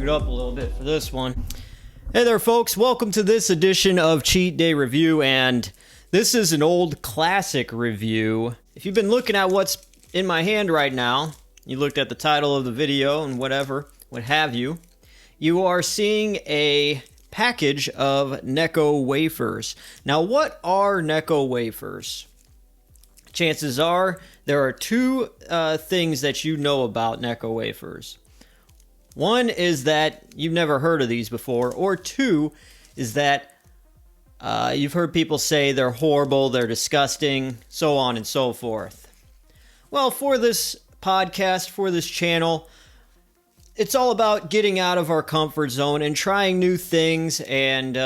scoot up a little bit for this one. Hey there, folks. Welcome to this edition of Cheat Day Review, and this is an old classic review. If you've been looking at what's in my hand right now, you looked at the title of the video and whatever, what have you, you are seeing a package of Necco Wafers. Now, what are Necco Wafers? Chances are there are two things that you know about Necco Wafers. One is that you've never heard of these before, or two is that you've heard people say they're horrible, they're disgusting, so on and so forth. Well, for this podcast, for this channel, it's all about getting out of our comfort zone and trying new things and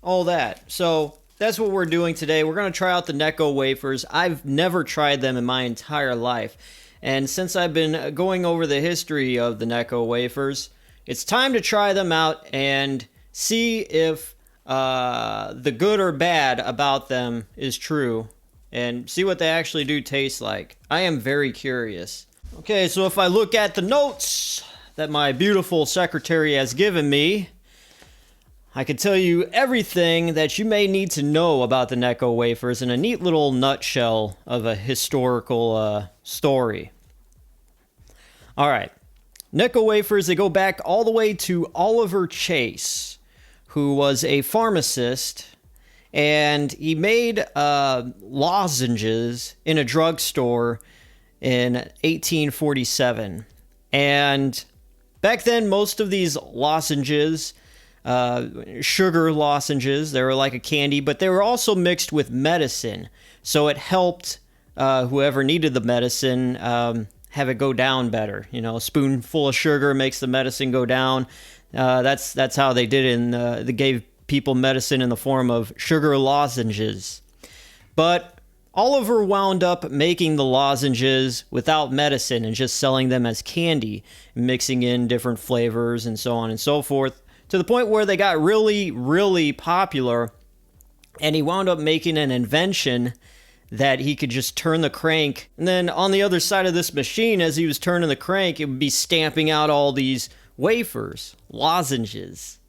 all that. So that's what we're doing today. We're going to try out the Necco Wafers. I've never tried them in my entire life. And since I've been going over the history of the Necco Wafers, it's time to try them out and see if the good or bad about them is true and see what they actually do taste like. I am very curious. Okay, so if I look at the notes that my beautiful secretary has given me, I can tell you everything that you may need to know about the Necco Wafers in a neat little nutshell of a historical story. All right. Necco Wafers, they go back all the way to Oliver Chase, who was a pharmacist, and he made lozenges in a drugstore in 1847. And back then, most of these lozenges, sugar lozenges, they were like a candy, but they were also mixed with medicine. So it helped whoever needed the medicine have it go down better. You know, a spoonful of sugar makes the medicine go down. That's how they did it. They gave people medicine in the form of sugar lozenges. But Oliver wound up making the lozenges without medicine and just selling them as candy, mixing in different flavors and so on and so forth, to the point where they got really, really popular, and he wound up making an invention that he could just turn the crank, and then on the other side of this machine, as he was turning the crank, it would be stamping out all these wafers, lozenges.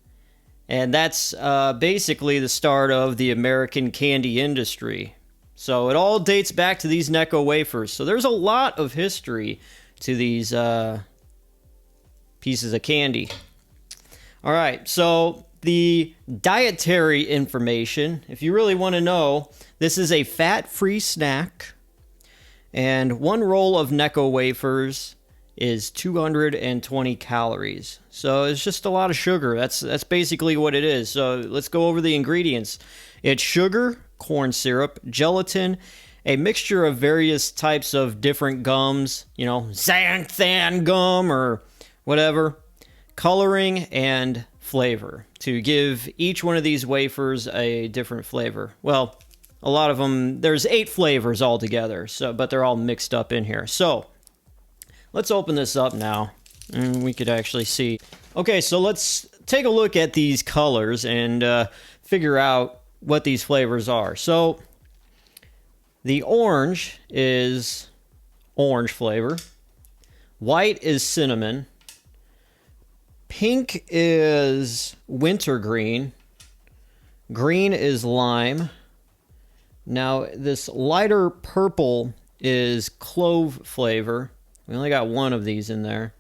And that's basically the start of the American candy industry. So it all dates back to these Necco Wafers. So there's a lot of history to these pieces of candy. All right, so the dietary information, if you really want to know, this is a fat-free snack, and one roll of Necco Wafers is 220 calories. So it's just a lot of sugar. That's basically what it is. So let's go over the ingredients. It's sugar, corn syrup, gelatin, a mixture of various types of different gums, you know, xanthan gum or whatever, coloring, and flavor to give each one of these wafers a different flavor. Well, a lot of them, there's 8 flavors altogether, but they're all mixed up in here. So let's open this up now, and we could actually see. Okay, so let's take a look at these colors and figure out what these flavors are. So the orange is orange flavor. White is cinnamon. Pink is wintergreen. Green is lime. Now, this lighter purple is clove flavor. We only got one of these in there.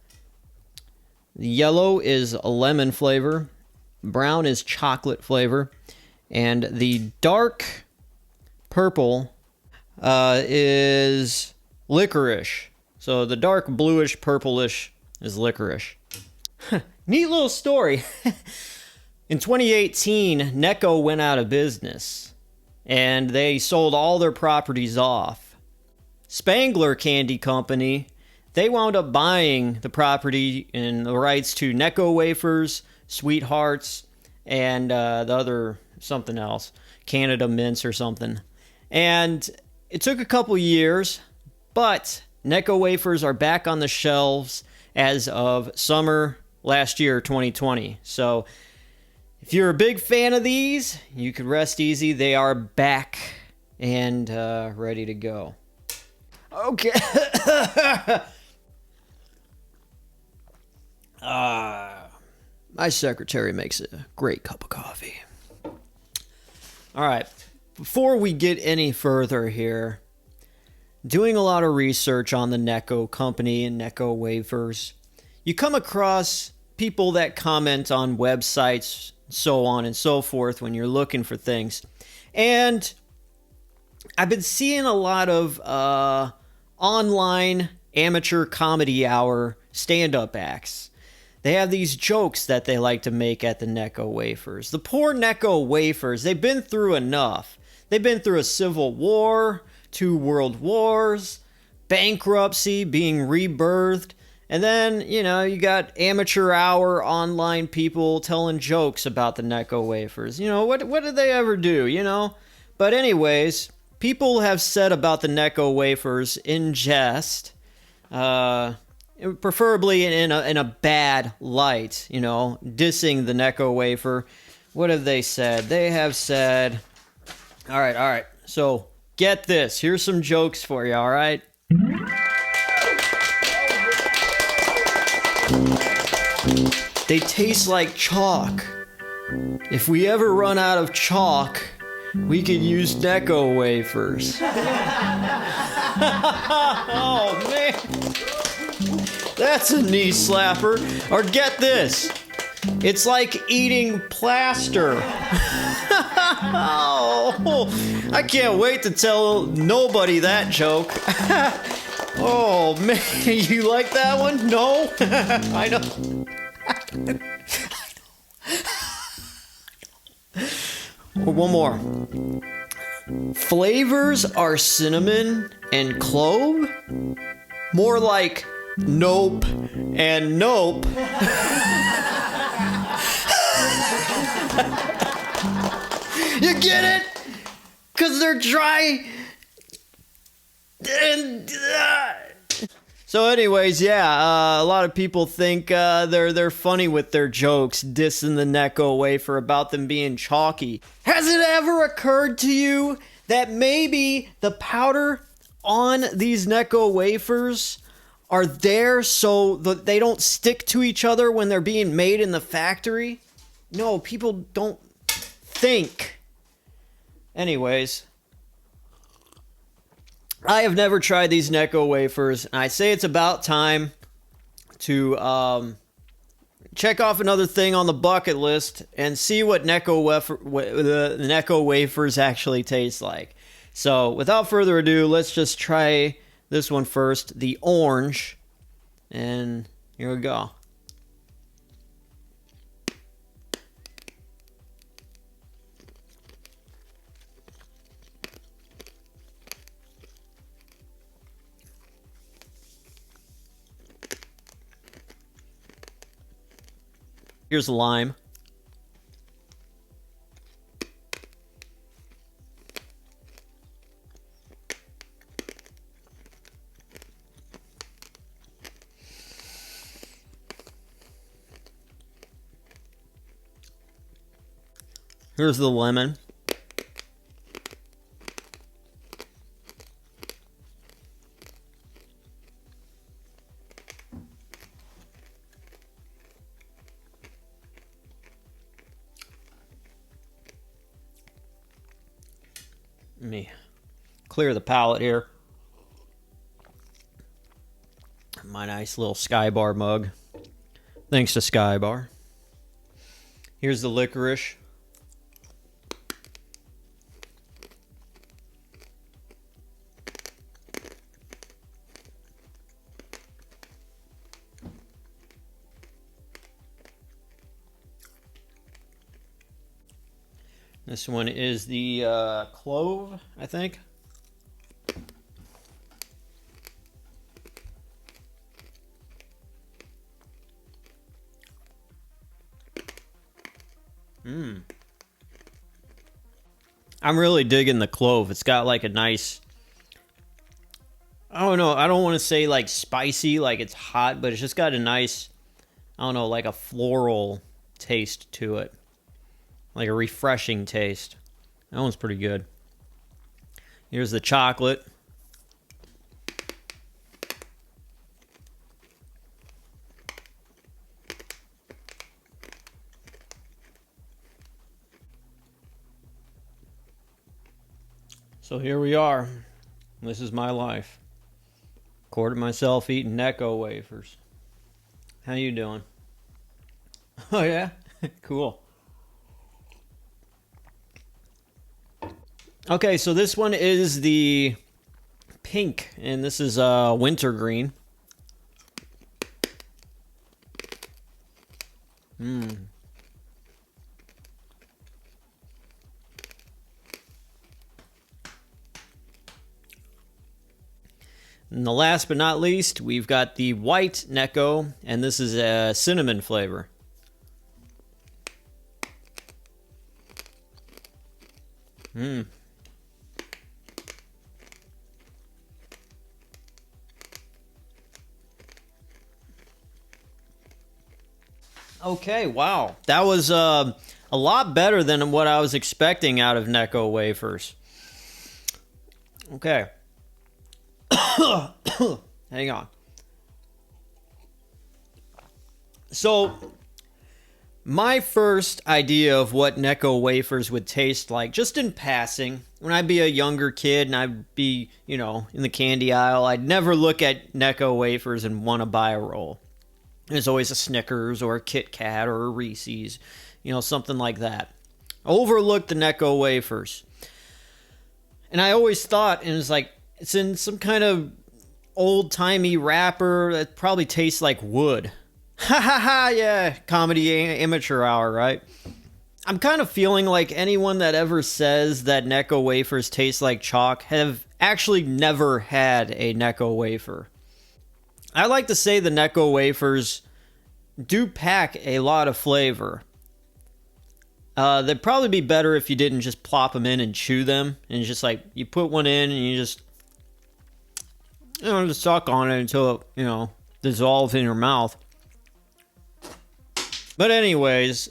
The yellow is a lemon flavor. Brown is chocolate flavor. And the dark purple is licorice. So the dark bluish purplish is licorice. Neat little story. In 2018, Necco went out of business, and they sold all their properties off. Spangler Candy Company, they wound up buying the property and the rights to Necco Wafers, Sweethearts, and the other something else, Canada Mints or something. And it took a couple years, but Necco Wafers are back on the shelves as of summer last year, 2020. So if you're a big fan of these, you could rest easy. They are back and ready to go. Okay. My secretary makes a great cup of coffee. All right. Before we get any further here, doing a lot of research on the Necco company and Necco Wafers, you come across people that comment on websites, so on and so forth, when you're looking for things. And I've been seeing a lot of online amateur comedy hour stand-up acts. They have these jokes that they like to make at the Necco Wafers. The poor Necco Wafers, they've been through enough. They've been through a civil war, 2 world wars, bankruptcy, being rebirthed, and then, you know, you got amateur hour online people telling jokes about the Necco Wafers. You know, what did they ever do, you know? But anyways, people have said about the Necco Wafers in jest, preferably in a bad light, you know, dissing the Necco Wafer. What have they said? They have said, all right, so get this. Here's some jokes for you, all right? They taste like chalk. If we ever run out of chalk, we could use Necco Wafers. Oh, man. That's a knee slapper. Or get this. It's like eating plaster. Oh, I can't wait to tell nobody that joke. Oh, man. You like that one? No? I know. One more. Flavors are cinnamon and clove? More like nope and nope. You get it? Because they're dry and... So anyways, yeah, a lot of people think they're funny with their jokes, dissing the Necco Wafer about them being chalky. Has it ever occurred to you that maybe the powder on these Necco Wafers are there so that they don't stick to each other when they're being made in the factory? No, people don't think. Anyways, I have never tried these Necco Wafers, and I say it's about time to check off another thing on the bucket list and see what the Necco Wafers actually taste like. So, without further ado, let's just try this one first, the orange, and here we go. Here's the lime. Here's the lemon. Let me clear the palate here. My nice little Skybar mug. Thanks to Skybar. Here's the licorice. This one is the clove, I think. I'm really digging the clove. It's got like a nice, I don't know, I don't want to say like spicy, like it's hot, but it's just got a nice, I don't know, like a floral taste to it. Like a refreshing taste. That one's pretty good. Here's the chocolate. So here we are. This is my life. Recorded myself eating Necco wafers. How you doing? Oh yeah? Cool. Okay, so this one is the pink, and this is wintergreen. And the last but not least, we've got the white Necco, and this is a cinnamon flavor. Okay, wow. That was a lot better than what I was expecting out of Necco wafers. Okay. Hang on. So, my first idea of what Necco wafers would taste like, just in passing, when I'd be a younger kid and I'd be, you know, in the candy aisle, I'd never look at Necco wafers and want to buy a roll. There's always a Snickers or a Kit Kat or a Reese's, you know, something like that. Overlooked the Necco wafers. And I always thought, and it's like, it's in some kind of old-timey wrapper that probably tastes like wood. Ha ha ha, yeah, comedy amateur hour, right? I'm kind of feeling like anyone that ever says that Necco wafers taste like chalk have actually never had a Necco wafer. I like to say the Necco wafers do pack a lot of flavor. They'd probably be better if you didn't just plop them in and chew them. And just like, you put one in and you just, you know, just suck on it until it, you know, dissolves in your mouth. But anyways,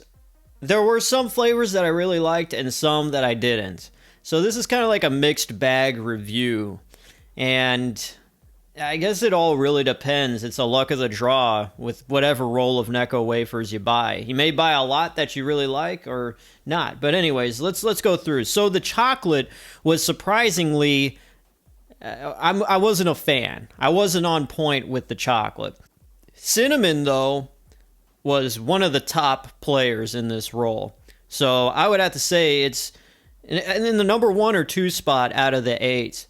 there were some flavors that I really liked and some that I didn't. So this is kind of like a mixed bag review. And I guess it all really depends. It's a luck of the draw with whatever roll of Necco wafers you buy. You may buy a lot that you really like or not. But anyways, let's go through. So the chocolate was surprisingly, I wasn't a fan. I wasn't on point with the chocolate. Cinnamon, though, was one of the top players in this roll. So I would have to say it's in the number 1 or 2 spot out of the 8.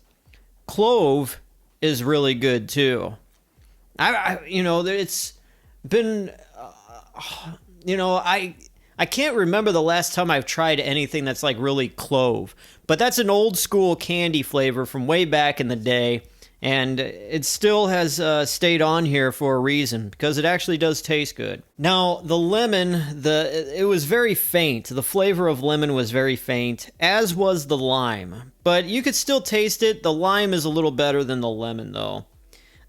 Clove is really good too. You know, it's been, you know, I can't remember the last time I've tried anything that's like really clove, but that's an old school candy flavor from way back in the day, and it still has stayed on here for a reason, because it actually does taste good. Now, the lemon, it was very faint. The flavor of lemon was very faint, as was the lime. But you could still taste it. The lime is a little better than the lemon, though.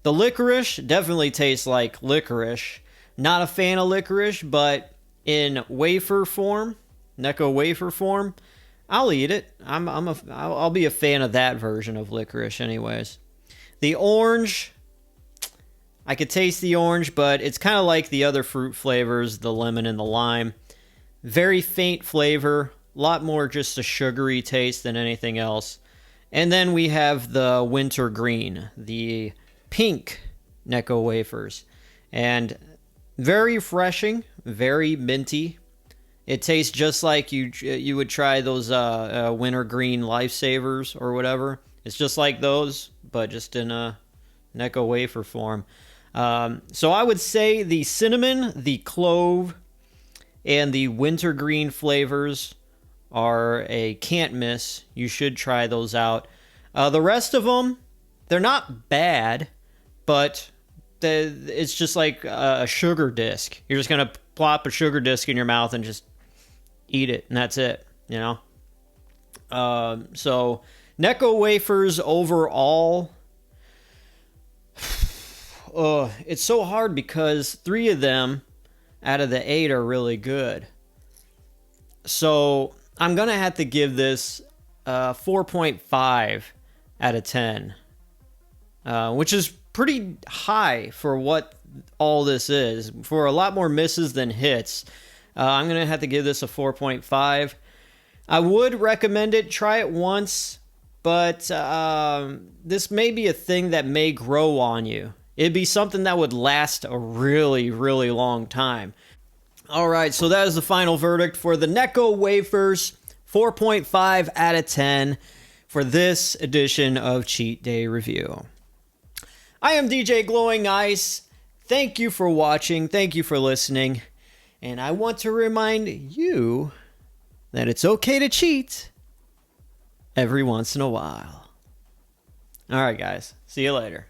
The licorice definitely tastes like licorice. Not a fan of licorice, but in wafer form, Necco wafer form, I'll eat it. I'll be a fan of that version of licorice anyways. The orange, I could taste the orange, but it's kind of like the other fruit flavors, the lemon and the lime. Very faint flavor, a lot more just a sugary taste than anything else. And then we have the wintergreen, the pink Necco wafers. And very refreshing, very minty. It tastes just like you would try those wintergreen lifesavers or whatever. It's just like those, but just in a Necco wafer form. So I would say the cinnamon, the clove, and the wintergreen flavors are a can't miss. You should try those out. The rest of them, they're not bad, but it's just like a sugar disc. You're just going to plop a sugar disc in your mouth and just eat it, and that's it, you know? So Necco wafers overall, it's so hard because 3 of them out of the 8 are really good. So I'm going to have to give this 4.5 out of 10, which is pretty high for what all this is. For a lot more misses than hits, I'm going to have to give this a 4.5. I would recommend it. Try it once. but this may be a thing that may grow on you. It'd be something that would last a really, really long time. All right, so that is the final verdict for the Necco Wafers, 4.5 out of 10 for this edition of Cheat Day Review. I am DJ Glowing Ice. Thank you for watching. Thank you for listening. And I want to remind you that it's okay to cheat every once in a while. All right, guys. See you later.